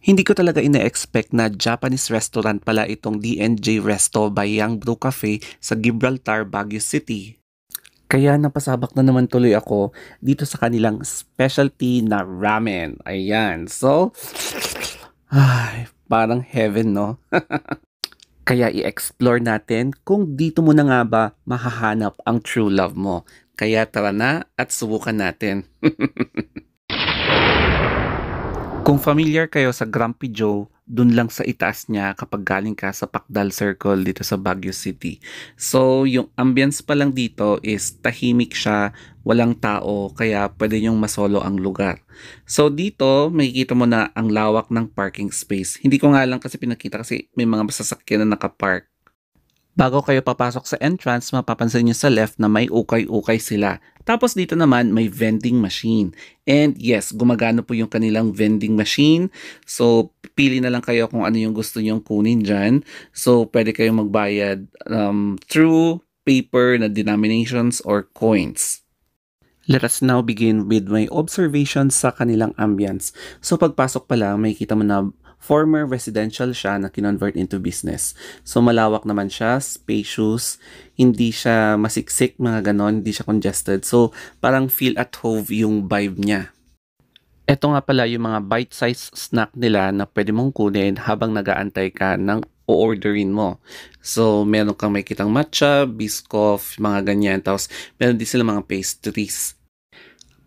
Hindi ko talaga ine-expect na Japanese restaurant pala itong D&J Resto by Young Brew Cafe sa Gibraltar, Baguio City. Kaya napasabak na naman tuloy ako dito sa kanilang specialty na ramen. Ayan. So, parang heaven, no? Kaya i-explore natin kung dito mo na nga ba mahahanap ang true love mo. Kaya tara na at subukan natin. Kung familiar kayo sa Grumpy Joe, dun lang sa itaas niya kapag galing ka sa Pakdal Circle dito sa Baguio City. So, yung ambience pa lang dito is tahimik siya, walang tao, kaya pwede yung masolo ang lugar. So, dito, makikita mo na ang lawak ng parking space. Hindi ko nga lang kasi pinakita kasi may mga masasakyan na nakapark. Bago kayo papasok sa entrance, mapapansin niyo sa left na may ukay-ukay sila. Tapos dito naman may vending machine. And yes, gumagana po yung kanilang vending machine. So, pili na lang kayo kung ano yung gusto nyong kunin dyan. So, pwede kayong magbayad through paper na denominations or coins. Let us now begin with my observations sa kanilang ambience. So pagpasok pa lang, makikita mo na former residential siya na kinonvert into business. So malawak naman siya, spacious, hindi siya masiksik, mga ganon, hindi siya congested. So parang feel at home yung vibe niya. Ito nga pala yung mga bite-sized snack nila na pwede mong kunin habang nag-aantay ka ng o-orderin mo. So, meron kang makikitang matcha, biscoff, mga ganyan. Tapos, meron din sila mga pastries.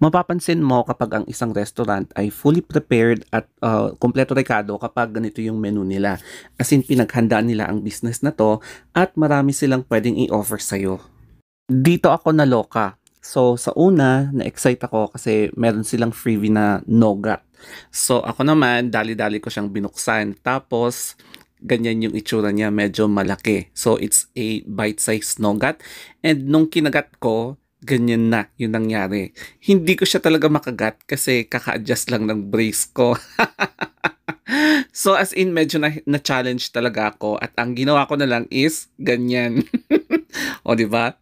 Mapapansin mo kapag ang isang restaurant ay fully prepared at kompleto rekado kapag ganito yung menu nila. As in, pinaghandaan nila ang business na to at marami silang pwedeng i-offer sa'yo. Dito ako naloka. So, sa una, na-excite ako kasi meron silang freebie na nougat. So, ako naman, dali-dali ko siyang binuksan. Tapos, ganyan yung itsura niya, medyo malaki. So, it's a bite-sized nougat. And nung kinagat ko, ganyan na yung nangyari. Hindi ko siya talaga makagat kasi kaka-adjust lang ng brace ko. So, as in, medyo na-challenge talaga ako. At ang ginawa ko na lang is ganyan. O, di ba?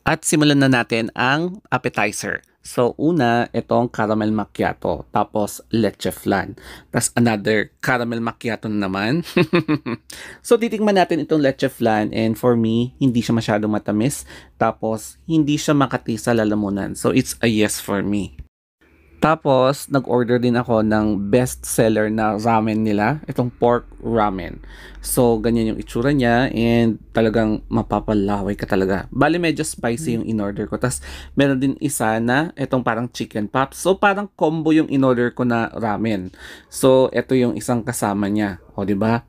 At simulan na natin ang appetizer. So, una, itong caramel macchiato. Tapos, leche flan. Tapos, another caramel macchiato na naman. So, titikman natin itong leche flan. And for me, hindi siya masyadong matamis. Tapos, hindi siya makati sa lalamunan. So, it's a yes for me. Tapos, nag-order din ako ng best seller na ramen nila. Itong pork ramen. So, ganyan yung itsura niya and talagang mapapalaway ka talaga. Bali, medyo spicy yung in-order ko. Tapos, meron din isa na itong parang chicken pops. So, parang combo yung in-order ko na ramen. So, ito yung isang kasama niya. O, di ba?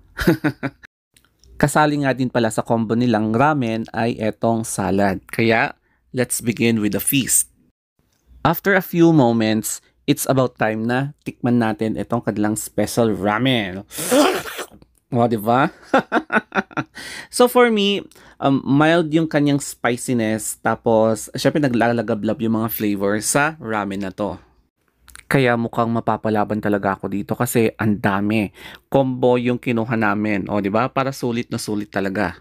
Kasali nga din pala sa combo nilang ramen ay etong salad. Kaya, let's begin with the feast. After a few moments, it's about time na tikman natin itong kanilang special ramen. O, di ba? So for me, mild yung kanyang spiciness. Tapos, syempre naglalagablab yung mga flavor sa ramen na to. Kaya mukhang mapapalaban talaga ako dito kasi ang dami. Combo yung kinuha namin. O, di ba? Para sulit na sulit talaga.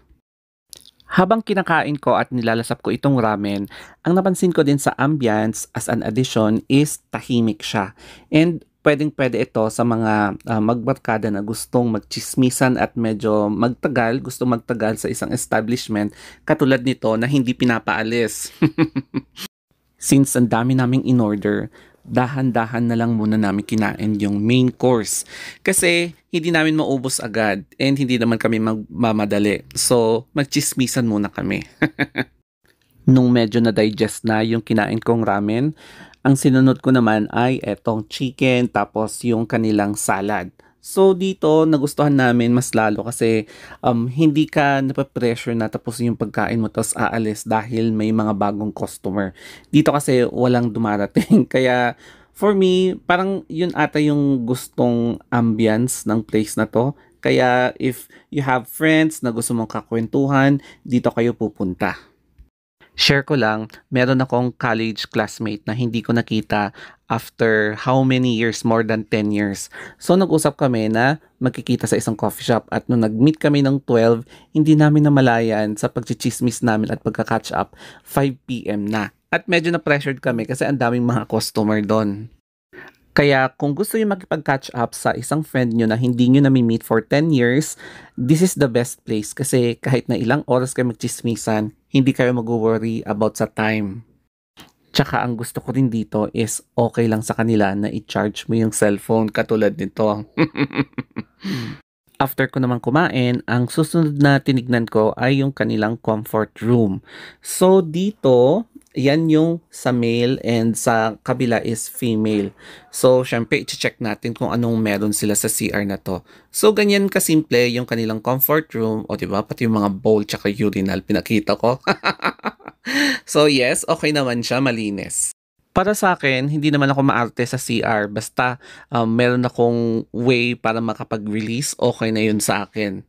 Habang kinakain ko at nilalasap ko itong ramen, ang napansin ko din sa ambience as an addition is tahimik siya. And pwedeng-pwede ito sa mga magbarkada na gustong magchismisan at medyo gustong magtagal sa isang establishment katulad nito na hindi pinapaalis. Since ang dami naming in-order, dahan-dahan na lang muna namin kinain yung main course. Kasi hindi namin maubos agad and hindi naman kami magmamadali. So, magchismisan muna kami. Nung medyo na-digest na yung kinain kong ramen, ang sinunod ko naman ay etong chicken tapos yung kanilang salad. So dito nagustuhan namin mas lalo kasi hindi ka napapressure na tapos yung pagkain mo tapos aalis dahil may mga bagong customer. Dito kasi walang dumarating kaya for me parang yun ata yung gustong ambience ng place na to. Kaya if you have friends na gusto mong kakwentuhan, dito kayo pupunta. Share ko lang, meron akong college classmate na hindi ko nakita after how many years, more than 10 years. So nag-usap kami na magkikita sa isang coffee shop at nung nag-meet kami ng 12, hindi namin namalayan sa pagchichismis namin at pagka-catch up, 5 p.m. na. At medyo na-pressured kami kasi ang daming mga customer doon. Kaya kung gusto niyo makipag-catch up sa isang friend niyo na hindi niyo nami-meet for 10 years, this is the best place kasi kahit na ilang oras kayo magtsismisan, hindi kayo mag-worry about sa time. Tsaka ang gusto ko rin dito is okay lang sa kanila na i-charge mo yung cellphone katulad nito. After ko naman kumain, ang susunod na tinignan ko ay yung kanilang comfort room. So dito, yan yung sa male and sa kabila is female. So syempre, i-check natin kung anong meron sila sa CR na to. So ganyan kasimple yung kanilang comfort room. O diba, pati yung mga bowl tsaka urinal pinakita ko. So yes, okay naman siya, malinis. Para sa akin, hindi naman ako maarte sa CR. Basta meron akong way para makapag-release, okay na yun sa akin.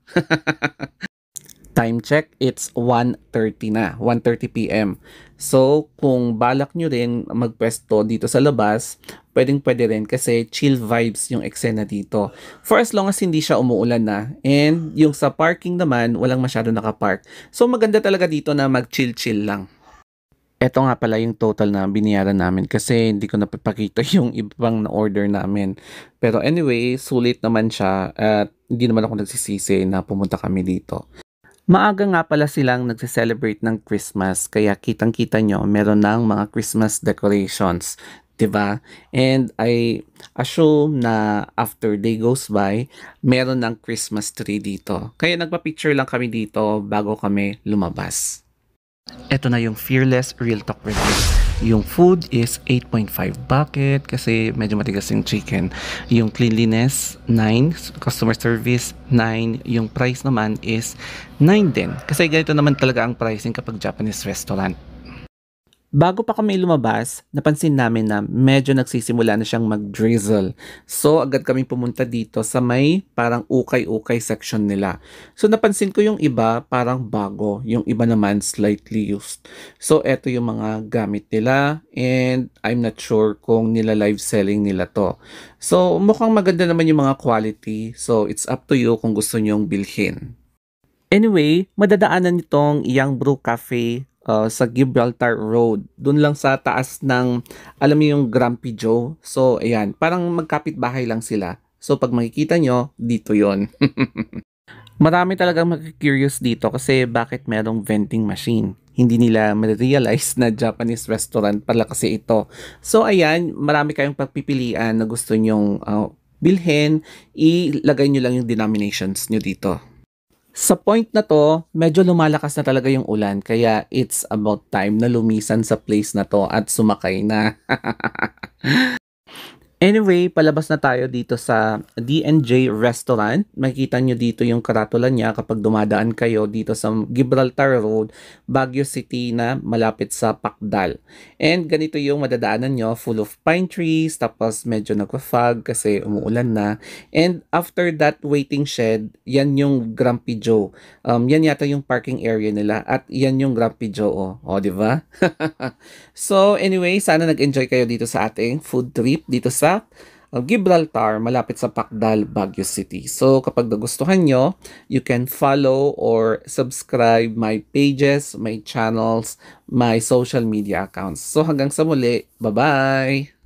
Time check, it's 1:30 na, 1:30 p.m. So, kung balak nyo rin magpwesto dito sa labas, pwedeng-pwede rin kasi chill vibes yung eksena dito. For as long as hindi siya umuulan na. And yung sa parking naman, walang masyado nakapark. So, maganda talaga dito na mag-chill-chill lang. Eto nga pala yung total na binayaran namin kasi hindi ko napapakita yung ibang na-order namin. Pero anyway, sulit naman siya at hindi naman ako nagsisisi na pumunta kami dito. Maaga nga pala silang nagse-celebrate ng Christmas kaya kitang-kita nyo meron ng mga Christmas decorations. 'Di ba? And I assume na after day goes by, meron ng Christmas tree dito. Kaya nagpa-picture lang kami dito bago kami lumabas. Eto na yung Fearless Real Talk review. Yung food is 8.5 bucket kasi medyo matigas yung chicken. Yung cleanliness, 9. Customer service, 9. Yung price naman is 9 din. Kasi ganito naman talaga ang pricing kapag Japanese restaurant. Bago pa kami lumabas, napansin namin na medyo nagsisimula na siyang mag-drizzle. So, agad kami pumunta dito sa may parang ukay-ukay section nila. So, napansin ko yung iba parang bago, yung iba naman slightly used. So, eto yung mga gamit nila and I'm not sure kung nila live selling nila to. So, mukhang maganda naman yung mga quality. So, it's up to you kung gusto nyong bilhin. Anyway, madadaanan nitong Young Brew Cafe sa Gibraltar Road. Doon lang sa taas ng, alam mo yung Grumpy Joe. So, ayan, parang magkapit-bahay lang sila. So, pag makikita nyo, dito yon. Marami talagang mag-curious dito kasi bakit merong vending machine. Hindi nila ma-realize na Japanese restaurant pala kasi ito. So, ayan, marami kayong pagpipilian na gusto nyong bilhin. Ilagay nyo lang yung denominations nyo dito. Sa point na to, medyo lumalakas na talaga yung ulan kaya it's about time na lumisan sa place na to at sumakay na. Anyway, palabas na tayo dito sa D&J Restaurant. Makikita nyo dito yung karatula niya kapag dumadaan kayo dito sa Gibraltar Road, Baguio City na malapit sa Pacdal. And ganito yung madadaanan nyo, full of pine trees, tapos medyo nagpa-fog kasi umuulan na. And after that waiting shed, yan yung Grumpy Joe. Yan yata yung parking area nila at yan yung Grumpy Joe. O, di ba? So anyway, sana nag-enjoy kayo dito sa ating food trip dito sa Gibraltar, malapit sa Pacdal, Baguio City. So kapag nagustuhan nyo, you can follow or subscribe my pages, my channels, my social media accounts. So hanggang sa muli, bye-bye!